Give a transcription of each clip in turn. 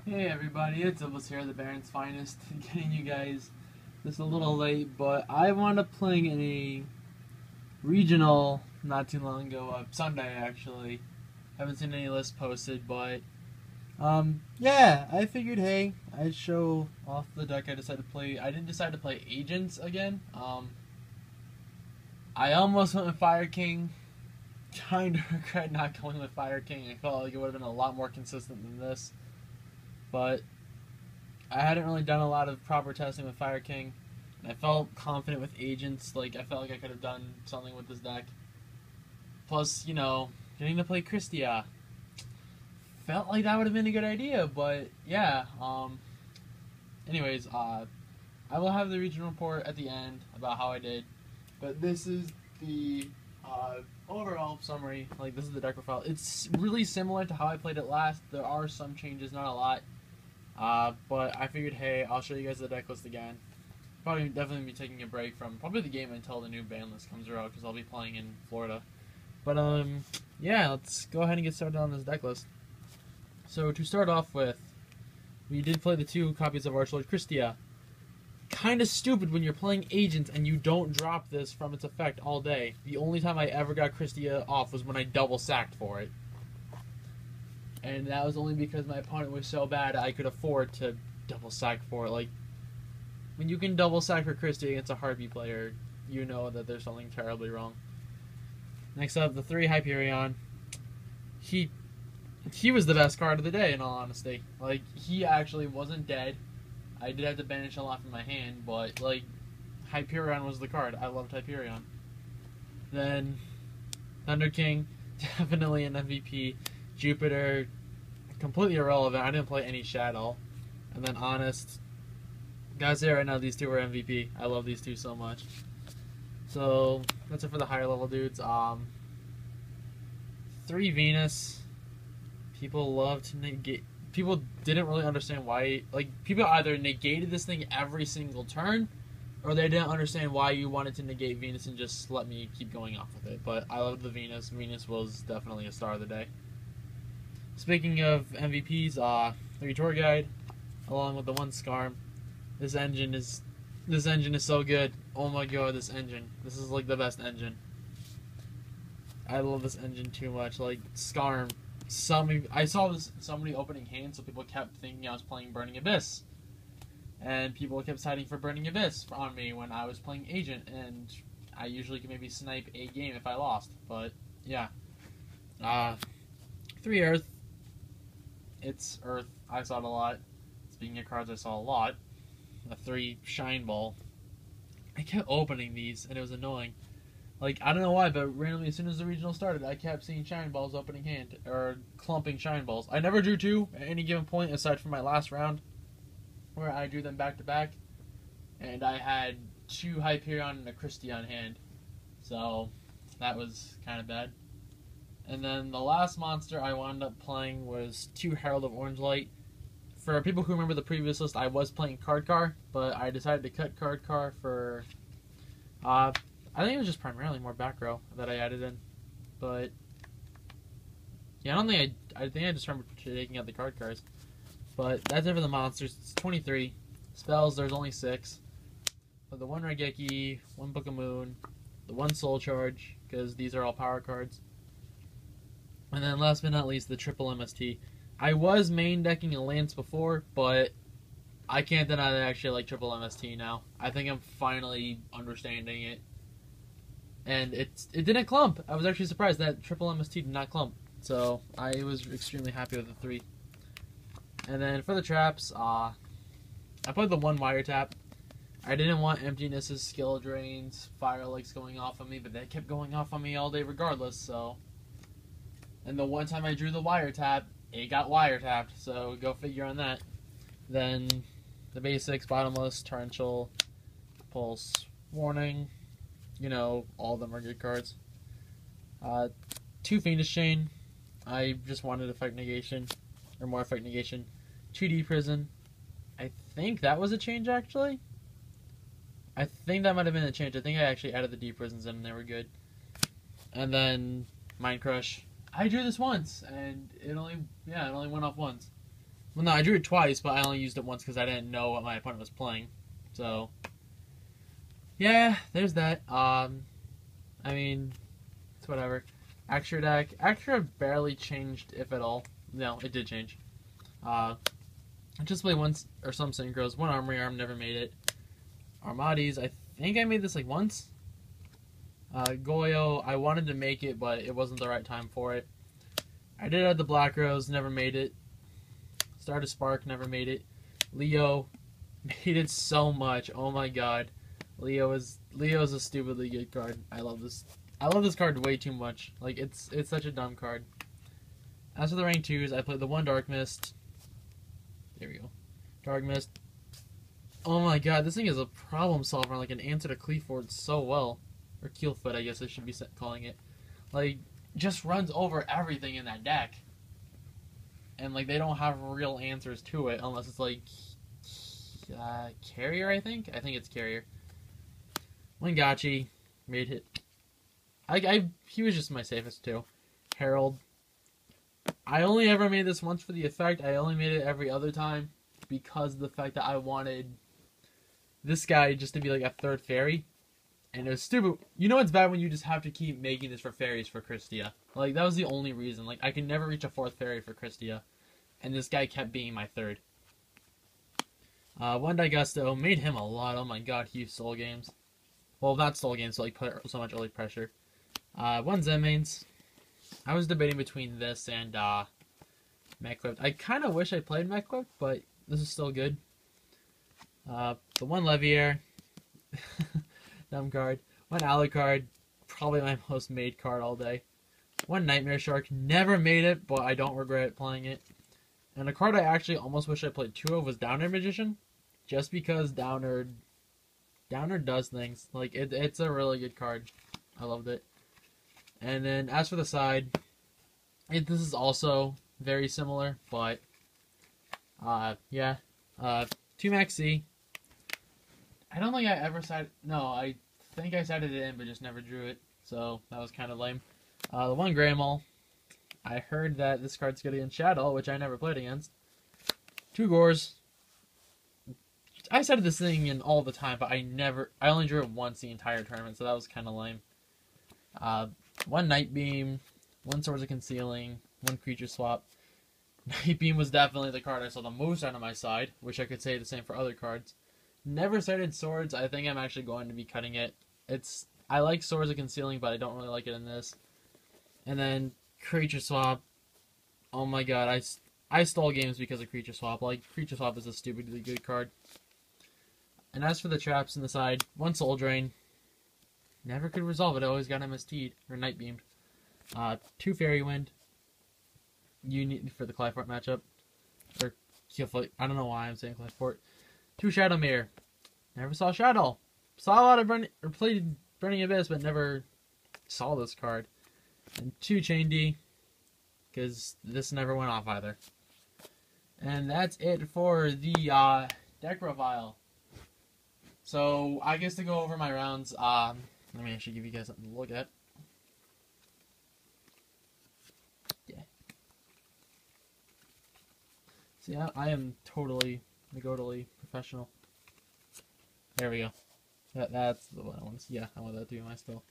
Hey everybody, it's Elvis here, the Baron's Finest, getting you guys this a little late, but I wound up playing in a regional not too long ago, Sunday actually. Haven't seen any lists posted, but yeah, I figured, hey, I'd show off the deck I decided to play. I didn't decide to play Agents again. I almost went with Fire King. Kind of regret not going with Fire King. I felt like it would have been a lot more consistent than this. But I hadn't really done a lot of proper testing with Fire King, and I felt confident with Agents. Like, I felt like I could have done something with this deck. Plus, you know, getting to play Christia felt like that would have been a good idea, but yeah. Anyways, I will have the regional report at the end about how I did, but this is the overall summary. Like, this is the deck profile. It's really similar to how I played it last. There are some changes, not a lot. But I figured, hey, I'll show you guys the deck list again. Probably definitely be taking a break from probably the game until the new ban list comes around, because I'll be playing in Florida. But yeah, let's go ahead and get started on this deck list. So to start off with, we did play the 2 copies of Archlord Christia. Kind of stupid when you're playing Agents and you don't drop this from its effect all day. The only time I ever got Christia off was when I double sacked for it. And that was only because my opponent was so bad I could afford to double sack for it. Like, when you can double sack for Christie against a Harpy player, you know that there's something terribly wrong. Next up, the 3 Hyperion. He was the best card of the day, in all honesty. Like, he actually wasn't dead. I did have to banish a lot from my hand, but, like, Hyperion was the card. I loved Hyperion. Then, Thunder King, definitely an MVP. Jupiter, completely irrelevant. I didn't play any Shadow. And then Honest. Guys, say right now these 2 are MVP. I love these 2 so much. So that's it for the higher level dudes. 3 Venus. People love to negate. People didn't really understand why. Like, people either negated this thing every single turn, or they didn't understand why you wanted to negate Venus and just let me keep going off with it. But I loved the Venus. Venus was definitely a star of the day. Speaking of MVPs, 3 Tour Guide, along with the 1 Scarm. This engine is so good. Oh my god, this engine. This is like the best engine. I love this engine too much. Like, Scarm. I saw this somebody opening hands, so people kept thinking I was playing Burning Abyss. And people kept citing for Burning Abyss on me when I was playing Agent, and I usually could maybe snipe a game if I lost. But yeah. 3 Earth. It's Earth. I saw it a lot. Speaking of cards I saw a lot. A 3 Shine Ball. I kept opening these, and it was annoying. Like, I don't know why, but randomly, as soon as the regional started, I kept seeing Shine Balls opening hand, or clumping Shine Balls. I never drew 2 at any given point, aside from my last round, where I drew them back to back, and I had 2 Hyperion and a Christie on hand. So, that was kind of bad. And then the last monster I wound up playing was 2 Herald of Orange Light. For people who remember the previous list, I was playing Card Car, but I decided to cut Card Car for, I think it was just primarily more back row that I added in. But, yeah, I think I just remember taking out the card cars. But that's it for the monsters. It's 23. Spells, there's only 6. But the 1 Raigeki, 1 Book of Moon, the 1 Soul Charge, because these are all power cards. And then last but not least, the triple MST. I was main decking a Lance before, but I can't deny that I actually like triple MST now. I think I'm finally understanding it. And it didn't clump. I was actually surprised that triple MST did not clump. So I was extremely happy with the 3. And then for the traps, I played the 1 Wiretap. I didn't want Emptinesses, Skill Drains, Fire Lakes going off on me, but they kept going off on me all day regardless, so... And the one time I drew the Wiretap, it got wiretapped, so go figure on that. Then the basics, Bottomless, Torrential, Pulse, Warning, you know, all of them are good cards. 2 Fiendish Chain, I just wanted Effect Negation, or more Effect Negation. 2D Prison, I think that was a change actually. I think that might have been a change. I think I actually added the D prisons in and they were good. And then Mind Crush. I drew this once, and it only went off once. Well, no, I drew it twice, but I only used it once because I didn't know what my opponent was playing. So, yeah, there's that. I mean, it's whatever. Extra deck. Extra barely changed, if at all. No, it did change. I just played once, or some synchros. One Armory Arm, never made it. Armades, I think I made this like once. Goyo, I wanted to make it, but it wasn't the right time for it. I did have the Black Rose, never made it. Started Spark, never made it. Leo, made it so much. Oh my god. Leo's a stupidly good card. I love this. I love this card way too much. Like, it's such a dumb card. As for the rank 2s, I played the one Dark Mist. There we go. Dark Mist. Oh my god, this thing is a problem solver, like an answer to Cleaford so well. Or Keelfoot, I guess I should be calling it. Like, just runs over everything in that deck. And, like, they don't have real answers to it unless it's, like, Carrier, I think? I think it's Carrier. Wingachi, made it. He was just my safest, too. Herald. I only ever made this once for the effect. I only made it every other time because of the fact that I wanted this guy just to be, like, a third fairy. And it was stupid. You know it's bad when you just have to keep making this for fairies for Christia. Like, that was the only reason. Like, I could never reach a 4th fairy for Christia. And this guy kept being my 3rd. One Digusto, made him a lot. Oh my god, he stole games. Well, not stole games, so like put so much early pressure. One Zenmains. I was debating between this and Mechquipped. I kind of wish I played Mechquipped, but this is still good. The one Levier. Dumb card. One Alucard. Probably my most made card all day. One Nightmare Shark. Never made it, but I don't regret playing it. And a card I actually almost wish I played 2 of was Downer Magician. Just because Downer does things. Like, it's a really good card. I loved it. And then, as for the side, this is also very similar, but, yeah. 2 Max C. I don't think I ever sided... No, I think I sided it in, but just never drew it. So, that was kind of lame. The one Greymall. I heard that this card's good against Shadow, which I never played against. 2 Gores. I sided this thing in all the time, but I only drew it once the entire tournament, so that was kind of lame. 1 Night Beam. 1 Swords of Concealing. 1 Creature Swap. Night Beam was definitely the card I saw the most out of my side. Wish I could say the same for other cards. Never sided Swords. I think I'm actually going to be cutting it. I like Swords of Concealing, but I don't really like it in this. And then Creature Swap. Oh my god, I stole games because of Creature Swap. Like, Creature Swap is a stupidly good card. And as for the traps in the side, 1 Soul Drain. Never could resolve it. I always got MST'd, or Night Beamed. 2 Fairy Wind. You need for the Clyfort matchup. Or Keelfoot. I don't know why I'm saying Clyfort. 2 Shadow Mirror. Never saw Shadow. Saw a lot of played Burning Abyss, but never saw this card. And 2 Chain D. Because this never went off either. And that's it for the deck profile. So, I guess to go over my rounds, let me actually give you guys something to look at. Yeah. See, I am totally professional. There we go. That's the one I want to see. Yeah, I want that to be my still.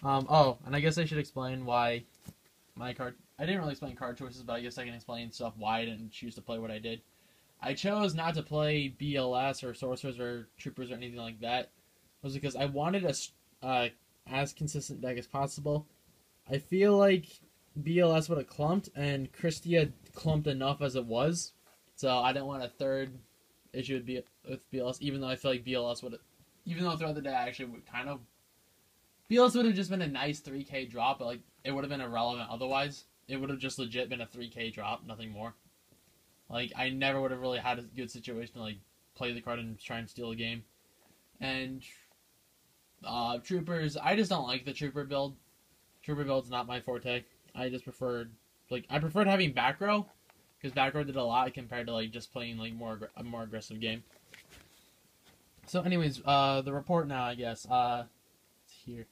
Oh, and I guess I should explain why my card... I didn't really explain card choices, but I guess I can explain stuff why I didn't choose to play what I did. I chose not to play BLS or Sorcerers or Troopers or anything like that. It was because I wanted a as consistent deck as possible. I feel like BLS would have clumped, and Christia clumped enough as it was. So I didn't want a third issue with BLS, even though I feel like BLS would have... Even though throughout the day I actually would kind of... BLS would have just been a nice 3k drop, but like it would have been irrelevant otherwise. It would have just legit been a 3k drop, nothing more. Like, I never would have really had a good situation to, like, play the card and try and steal a game. And, Troopers, I just don't like the Trooper build. Trooper build's not my forte. I just preferred, like, I preferred having back row, because back row did a lot compared to, like, just playing, like, a more aggressive game. So, anyways, the report now, I guess. It's here.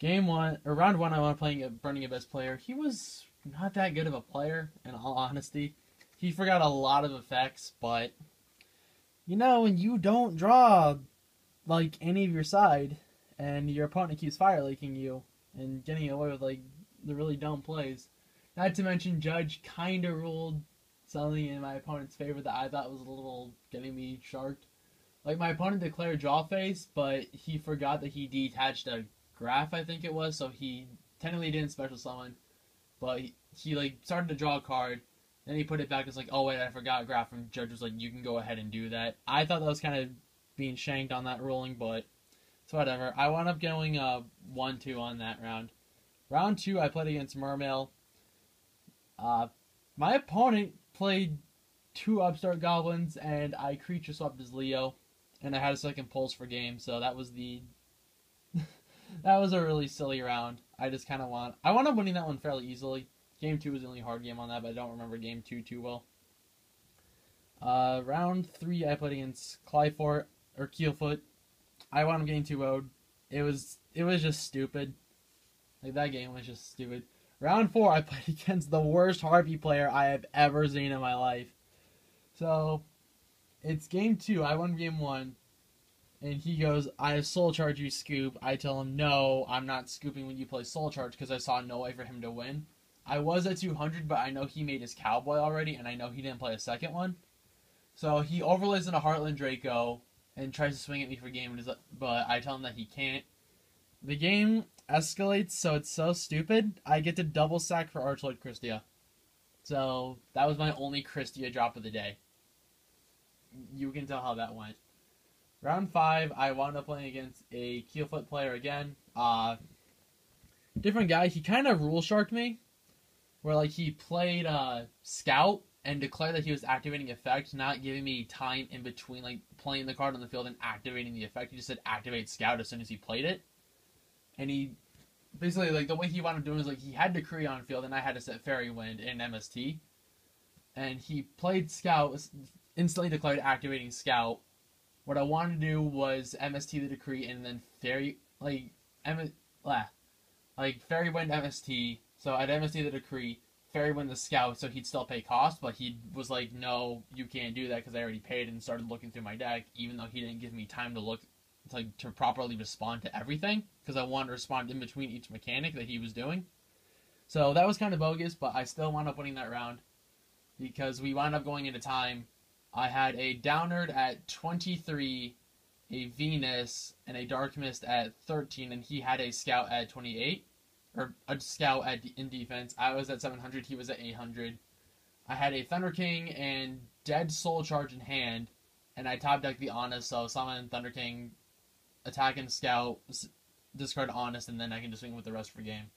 Game 1, or round 1, I want to play a Burning Abyss player. He was not that good of a player, in all honesty. he forgot a lot of effects, but you know, when you don't draw like any of your side, and your opponent keeps fire leaking you and getting away with like the really dumb plays. Not to mention, Judge kind of ruled something in my opponent's favor that I thought was a little getting me sharked. Like, my opponent declared draw face, but he forgot that he detached a graph, I think it was, so he technically didn't special summon, but he like started to draw a card, then he put it back. It's like, oh wait, I forgot graph, and Judge was like, you can go ahead and do that. I thought that was kind of being shanked on that ruling, but it's whatever. I wound up going 1-2 on that round. Round 2, I played against Mermail. My opponent played 2 Upstart Goblins, and I creature swapped as Leo, and I had a second pulse for game, so that was the that was a really silly round. I wound up winning that one fairly easily. Game 2 was the only hard game on that, but I don't remember game 2 too well. Round 3, I played against Clyfort, or Keelfoot. I wound up getting 2-0'd. It was just stupid. Like, that game was just stupid. Round 4, I played against the worst Harpy player I have ever seen in my life. So, it's game 2. I won game 1. And he goes, I have Soul Charge, you scoop. I tell him, no, I'm not scooping when you play Soul Charge, because I saw no way for him to win. I was at 200, but I know he made his Cowboy already, and I know he didn't play a second one. So, he overlays into Heartland Draco and tries to swing at me for game, but I tell him that he can't. The game escalates, so it's so stupid. I get to double sack for Archlord Christia. So, that was my only Christia drop of the day. You can tell how that went. Round 5, I wound up playing against a Keelfoot player again. Different guy. He kind of rule sharked me, where like he played Scout and declared that he was activating effect, not giving me time in between like playing the card on the field and activating the effect. He just said activate Scout as soon as he played it. And he basically, like, the way he wound up doing is like he had Decree on field and I had to set Fairy Wind in MST. And he played Scout, instantly declared activating Scout. What I wanted to do was MST the Decree and then Fairy Wind MST. So I'd MST the Decree, Fairy Wind the Scout, so he'd still pay cost, but he was like, no, you can't do that because I already paid, and started looking through my deck, even though he didn't give me time to look to properly respond to everything, because I wanted to respond in between each mechanic that he was doing. So that was kind of bogus, but I still wound up winning that round, because we wound up going into time. I had a Downerd at 23, a Venus, and a Dark Mist at 13, and he had a Scout at 28, or a Scout in defense. I was at 700, he was at 800. I had a Thunder King and Dead Soul Charge in hand, and I top decked the Honest, so summon Thunder King, attack and Scout, discard Honest, and then I can just swing with the rest for game.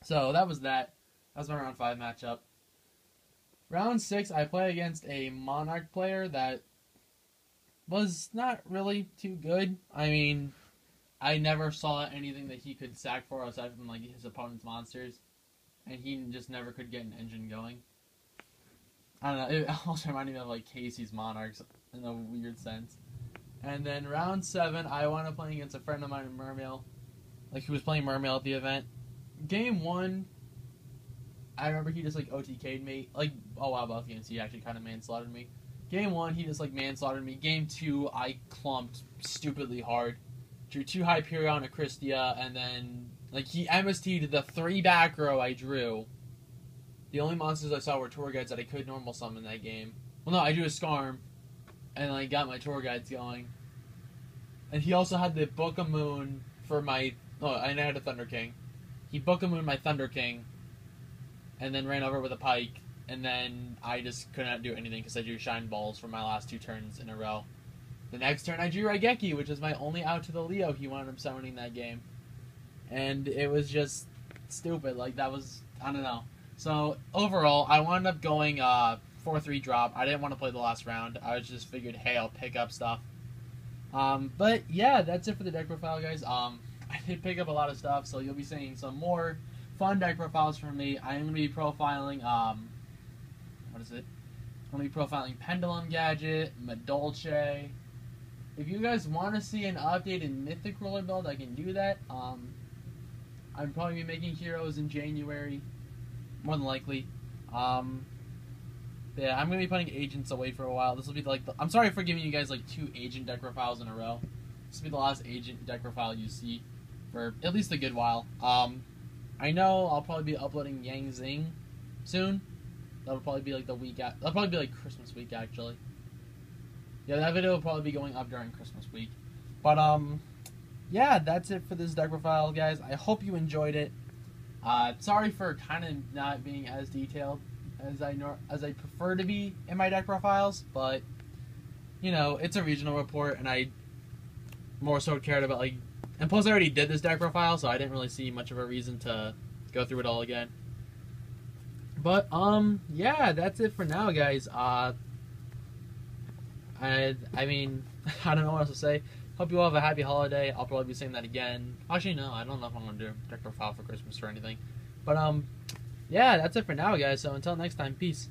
So that was that. That was my round 5 matchup. Round 6, I play against a Monarch player that was not really too good. I mean, I never saw anything that he could sack for aside from like his opponent's monsters, and he just never could get an engine going. I don't know, it also reminded me of like Casey's Monarchs in a weird sense. And then round 7, I wound up playing against a friend of mine in Mermail. Like, he was playing Mermail at the event. Game 1, I remember he just like OTK'd me. Like, oh wow, both games he actually kind of manslaughtered me. Game 1, he just like manslaughtered me. Game 2, I clumped stupidly hard. Drew 2 Hyperion, a Christia, and then like he MST'd the 3 back row I drew. The only monsters I saw were tour guides that I could normal summon that game. Well, no, I drew a Skarm, and like got my tour guides going. And he also had the Book of Moon for my. Oh, and I had a Thunder King. He Book of Moon my Thunder King, and then ran over with a Pike. And then I just couldn't do anything because I drew Shine Balls for my last 2 turns in a row. The next turn I drew Raigeki, which is my only out to the Leo he wound up summoning that game. And it was just stupid. Like, that was, I don't know. So, overall, I wound up going 4-3 drop. I didn't want to play the last round. I was just figured, hey, I'll pick up stuff. But, yeah, that's it for the deck profile, guys. I did pick up a lot of stuff, so you'll be seeing some more fun deck profiles from me. I am going to be profiling, what is it? I'm going to be profiling Pendulum Gadget, Madolche. If you guys want to see an updated Mythic roller build, I can do that. I'm probably be making Heroes in January, more than likely. Yeah, I'm gonna be putting agents away for a while. This will be like I'm sorry for giving you guys like 2 agent deck profiles in a row. This will be the last agent deck profile you see for at least a good while. I know I'll probably be uploading Yang Zing soon. That'll probably be like the week at. That'll probably be like Christmas week actually. Yeah, that video will probably be going up during Christmas week. But yeah, that's it for this deck profile, guys. I hope you enjoyed it. Sorry for kind of not being as detailed as I prefer to be in my deck profiles, but you know, it's a regional report, and I more so cared about like, and plus I already did this deck profile, so I didn't really see much of a reason to go through it all again. But yeah, that's it for now, guys. I mean, I don't know what else to say. Hope you all have a happy holiday. I'll probably be saying that again. Actually, no, I don't know if I'm gonna do a deck profile for Christmas or anything. But yeah, that's it for now, guys. So until next time, peace.